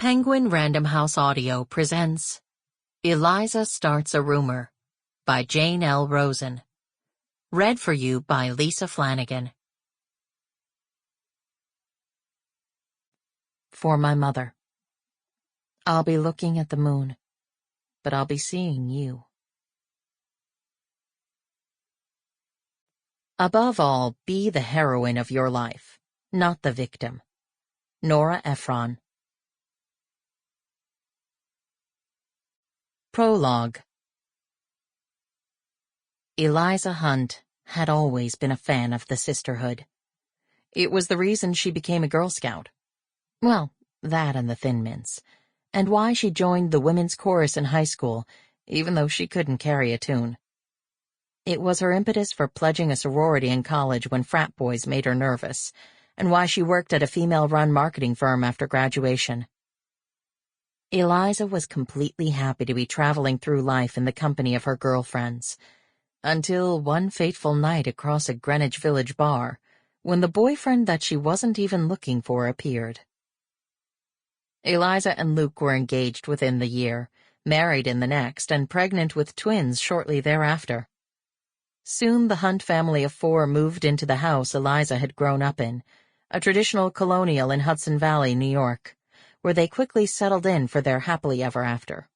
Penguin Random House Audio presents Eliza Starts a Rumor by Jane L. Rosen. Read for you by Lisa Flanagan. For my mother. I'll be looking at the moon, but I'll be seeing you. Above all, be the heroine of your life, not the victim. Nora Ephron. Prologue. Eliza Hunt had always been a fan of the sisterhood. It was the reason she became a Girl Scout. Well, that and the Thin Mints, and why she joined the women's chorus in high school, even though she couldn't carry a tune. It was her impetus for pledging a sorority in college when frat boys made her nervous, and why she worked at a female-run marketing firm after graduation. Eliza was completely happy to be traveling through life in the company of her girlfriends, until one fateful night across a Greenwich Village bar, when the boyfriend that she wasn't even looking for appeared. Eliza and Luke were engaged within the year, married in the next, and pregnant with twins shortly thereafter. Soon the Hunt family of 4 moved into the house Eliza had grown up in, a traditional colonial in Hudson Valley, New York, where they quickly settled in for their happily ever after.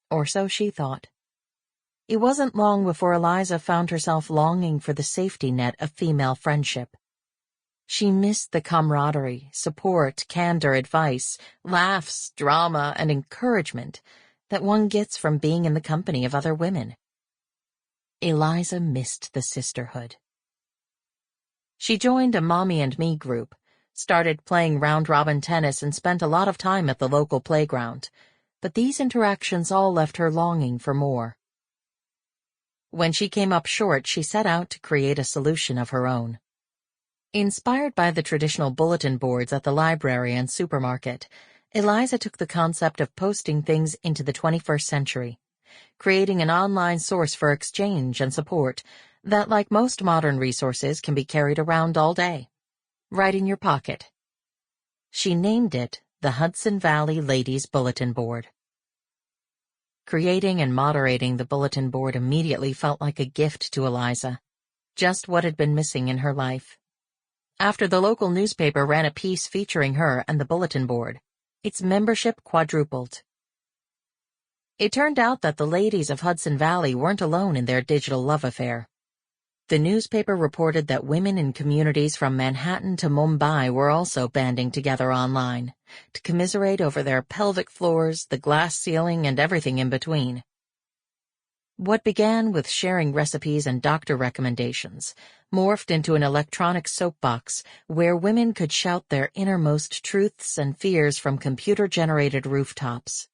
Or so she thought. It wasn't long before Eliza found herself longing for the safety net of female friendship. She missed the camaraderie, support, candor, advice, laughs, drama, and encouragement that one gets from being in the company of other women. Eliza missed the sisterhood. She joined a Mommy and Me group, started playing round-robin tennis, and spent a lot of time at the local playground, but these interactions all left her longing for more. When she came up short, she set out to create a solution of her own. Inspired by the traditional bulletin boards at the library and supermarket, Eliza took the concept of posting things into the 21st century, creating an online source for exchange and support that, like most modern resources, can be carried around all day, right in your pocket. She named it the Hudson Valley Ladies Bulletin Board. Creating and moderating the bulletin board immediately felt like a gift to Eliza, just what had been missing in her life. After the local newspaper ran a piece featuring her and the bulletin board, its membership quadrupled. It turned out that the ladies of Hudson Valley weren't alone in their digital love affair. The newspaper reported that women in communities from Manhattan to Mumbai were also banding together online to commiserate over their pelvic floors, the glass ceiling, and everything in between. What began with sharing recipes and doctor recommendations morphed into an electronic soapbox where women could shout their innermost truths and fears from computer-generated rooftops.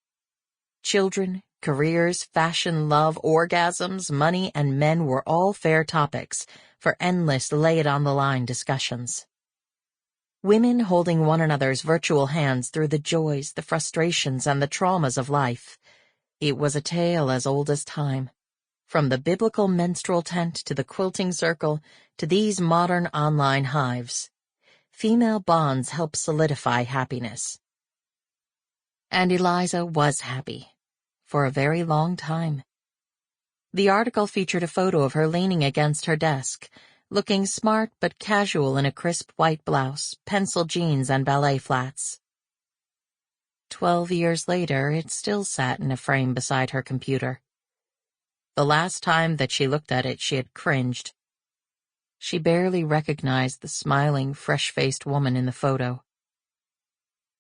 Children, careers, fashion, love, orgasms, money, and men were all fair topics for endless lay-it-on-the-line discussions. Women holding one another's virtual hands through the joys, the frustrations, and the traumas of life. It was a tale as old as time. From the biblical menstrual tent to the quilting circle to these modern online hives, female bonds help solidify happiness. And Eliza was happy. For a very long time. The article featured a photo of her leaning against her desk, looking smart but casual in a crisp white blouse, pencil jeans, and ballet flats. 12 years later, it still sat in a frame beside her computer. The last time that she looked at it, she had cringed. She barely recognized the smiling, fresh-faced woman in the photo.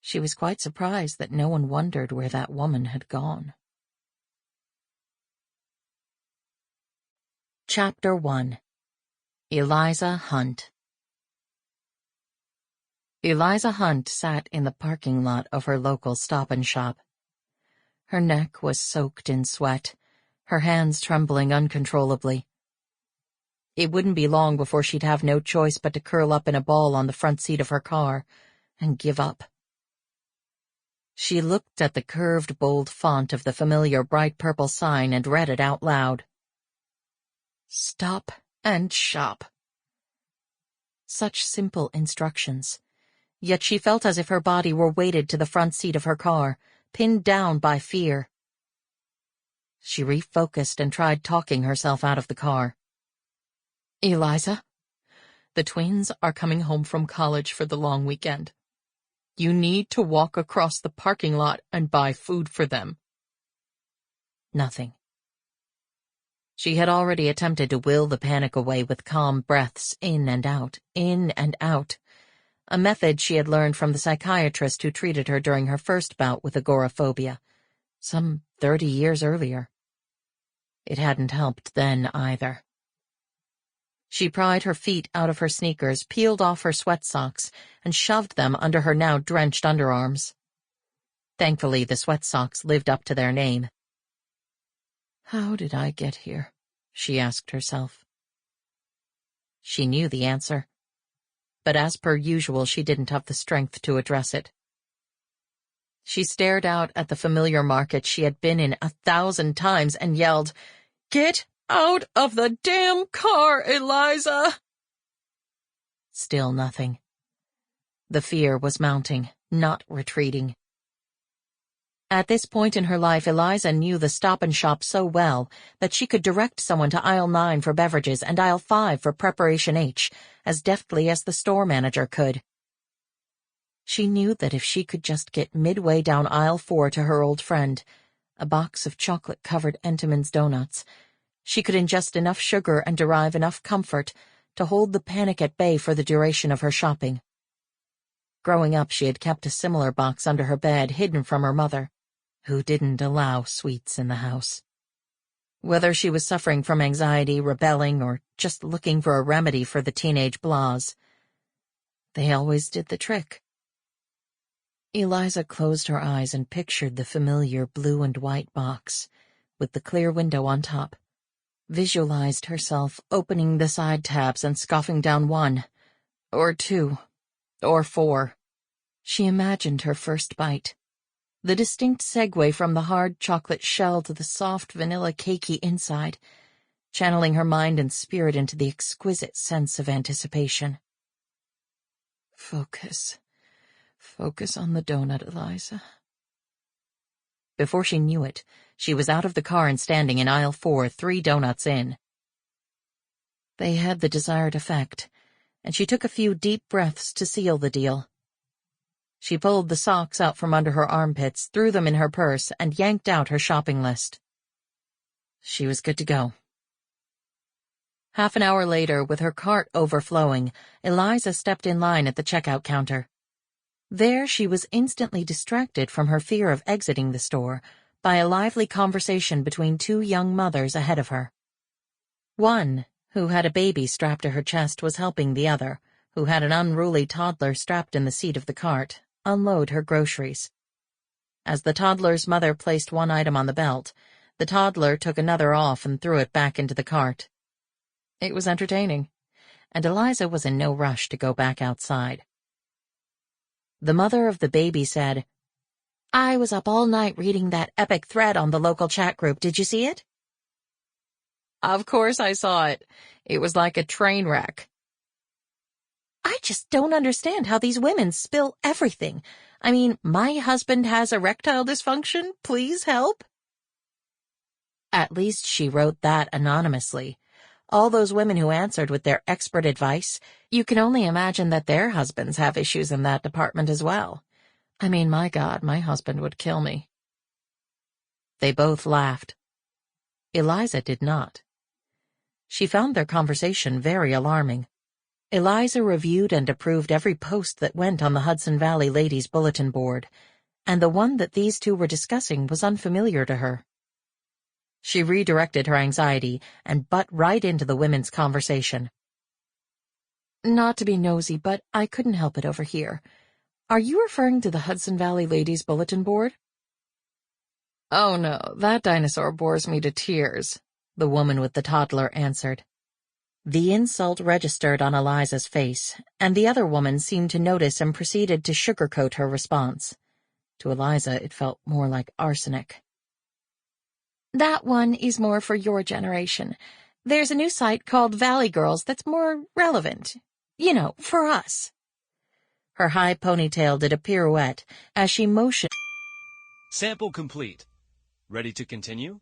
She was quite surprised that no one wondered where that woman had gone. Chapter 1. Eliza Hunt. Eliza Hunt sat in the parking lot of her local Stop and Shop. Her neck was soaked in sweat, her hands trembling uncontrollably. It wouldn't be long before she'd have no choice but to curl up in a ball on the front seat of her car and give up. She looked at the curved, bold font of the familiar bright purple sign and read it out loud. Stop and Shop. Such simple instructions, yet she felt as if her body were weighted to the front seat of her car, pinned down by fear. She refocused and tried talking herself out of the car. "Eliza, the twins are coming home from college for the long weekend. You need to walk across the parking lot and buy food for them." Nothing. She had already attempted to will the panic away with calm breaths in and out, a method she had learned from the psychiatrist who treated her during her first bout with agoraphobia, some 30 years earlier. It hadn't helped then either. She pried her feet out of her sneakers, peeled off her sweat socks, and shoved them under her now drenched underarms. Thankfully, the sweat socks lived up to their name. "How did I get here?" she asked herself. She knew the answer, but as per usual, she didn't have the strength to address it. She stared out at the familiar market she had been in 1,000 times and yelled, "Get out of the damn car, Eliza!" Still nothing. The fear was mounting, not retreating. At this point in her life, Eliza knew the Stop and Shop so well that she could direct someone to aisle 9 for beverages and aisle 5 for preparation H as deftly as the store manager could. She knew that if she could just get midway down aisle 4 to her old friend, a box of chocolate-covered Entenmann's donuts, she could ingest enough sugar and derive enough comfort to hold the panic at bay for the duration of her shopping. Growing up, she had kept a similar box under her bed, hidden from her mother, who didn't allow sweets in the house. Whether she was suffering from anxiety, rebelling, or just looking for a remedy for the teenage blahs, they always did the trick. Eliza closed her eyes and pictured the familiar blue and white box, with the clear window on top, visualized herself opening the side tabs and scoffing down 1, or 2, or 4. She imagined her first bite, the distinct segue from the hard chocolate shell to the soft vanilla cakey inside, channeling her mind and spirit into the exquisite sense of anticipation. Focus on the donut, Eliza. Before she knew it, she was out of the car and standing in aisle 4, 3 donuts in. They had the desired effect, and she took a few deep breaths to seal the deal. She pulled the socks out from under her armpits, threw them in her purse, and yanked out her shopping list. She was good to go. Half an hour later, with her cart overflowing, Eliza stepped in line at the checkout counter. There she was instantly distracted from her fear of exiting the store by a lively conversation between 2 young mothers ahead of her. One, who had a baby strapped to her chest, was helping the other, who had an unruly toddler strapped in the seat of the cart, unload her groceries. As the toddler's mother placed one item on the belt, the toddler took another off and threw it back into the cart. It was entertaining, and Eliza was in no rush to go back outside. The mother of the baby said, "I was up all night reading that epic thread on the local chat group. Did you see it?" "Of course I saw it. It was like a train wreck." "I just don't understand how these women spill everything. I mean, my husband has erectile dysfunction. Please help." At least she wrote that anonymously. All those women who answered with their expert advice, you can only imagine that their husbands have issues in that department as well. I mean, my God, my husband would kill me. They both laughed. Eliza did not. She found their conversation very alarming. Eliza reviewed and approved every post that went on the Hudson Valley Ladies' Bulletin Board, and the one that these 2 were discussing was unfamiliar to her. She redirected her anxiety and butt right into the women's conversation. "Not to be nosy, but I couldn't help it over here. Are you referring to the Hudson Valley Ladies' Bulletin Board?" "Oh no, that dinosaur bores me to tears," the woman with the toddler answered. The insult registered on Eliza's face, and the other woman seemed to notice and proceeded to sugarcoat her response. To Eliza, it felt more like arsenic. "That one is more for your generation. There's a new site called Valley Girls that's more relevant. You know, for us." Her high ponytail did a pirouette as she motioned. Sample complete. Ready to continue?